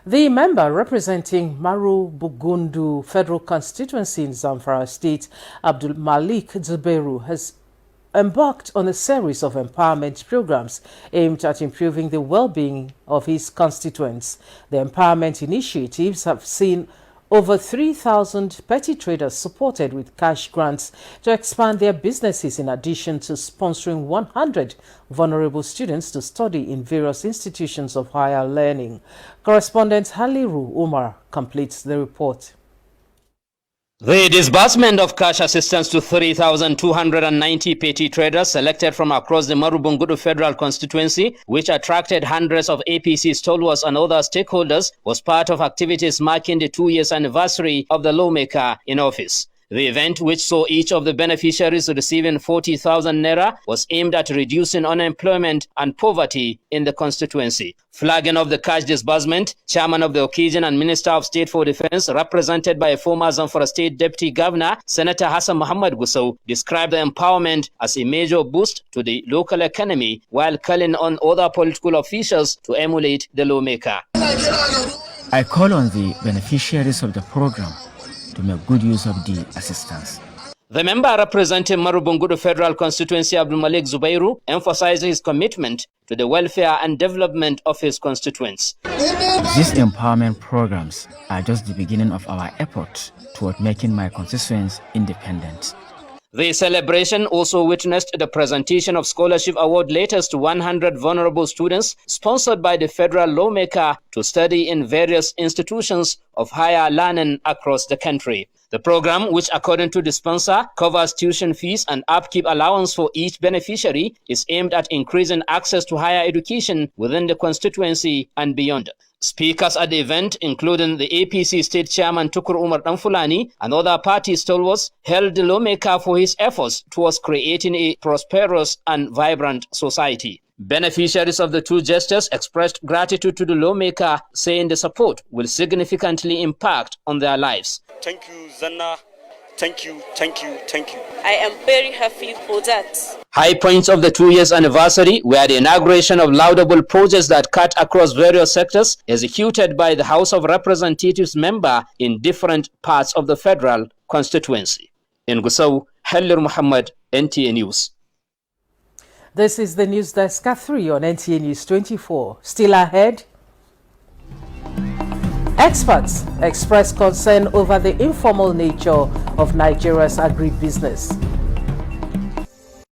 The member representing Bungudu Federal Constituency in Zamfara State, Abdul Malik Zubairu, has embarked on a series of empowerment programs aimed at improving the well-being of his constituents. The empowerment initiatives have seen over 3,000 petty traders supported with cash grants to expand their businesses, in addition to sponsoring 100 vulnerable students to study in various institutions of higher learning. Correspondent Haliru Umar completes the report. The disbursement of cash assistance to 3,290 petty traders selected from across the Bungudu Federal Constituency, which attracted hundreds of APC stalwarts and other stakeholders, was part of activities marking the 2-year anniversary of the lawmaker in office. The event, which saw each of the beneficiaries receiving 40,000 naira, was aimed at reducing unemployment and poverty in the constituency. Flagging of the cash disbursement, Chairman of the occasion and Minister of State for Defense, represented by a former Zamfara State Deputy Governor, Senator Hassan Muhammad Gusau, described the empowerment as a major boost to the local economy, while calling on other political officials to emulate the lawmaker. I call on the beneficiaries of the program to make good use of the assistance. The member representing Bungudu Federal Constituency, Abdul Malik Zubairu, emphasized his commitment to the welfare and development of his constituents. These empowerment programs are just the beginning of our effort toward making my constituents independent. The celebration also witnessed the presentation of scholarship award letters to 100 vulnerable students sponsored by the federal lawmaker to study in various institutions of higher learning across the country. The program, which according to the sponsor covers tuition fees and upkeep allowance for each beneficiary, is aimed at increasing access to higher education within the constituency and beyond. Speakers at the event, including the APC State Chairman Tukur Umar Danfulani and other party stalwarts, hailed the lawmaker for his efforts towards creating a prosperous and vibrant society. Beneficiaries of the two gestures expressed gratitude to the lawmaker, saying the support will significantly impact on their lives. Thank you, Zanna. Thank you, thank you, thank you. I am very happy for that. High points of the 2-year anniversary were the inauguration of laudable projects that cut across various sectors, executed by the House of Representatives member in different parts of the federal constituency. In Gusau, Halir Muhammad, NTA News. This is the News Desk at 3 on NTA News 24. Still ahead, experts express concern over the informal nature of Nigeria's agribusiness.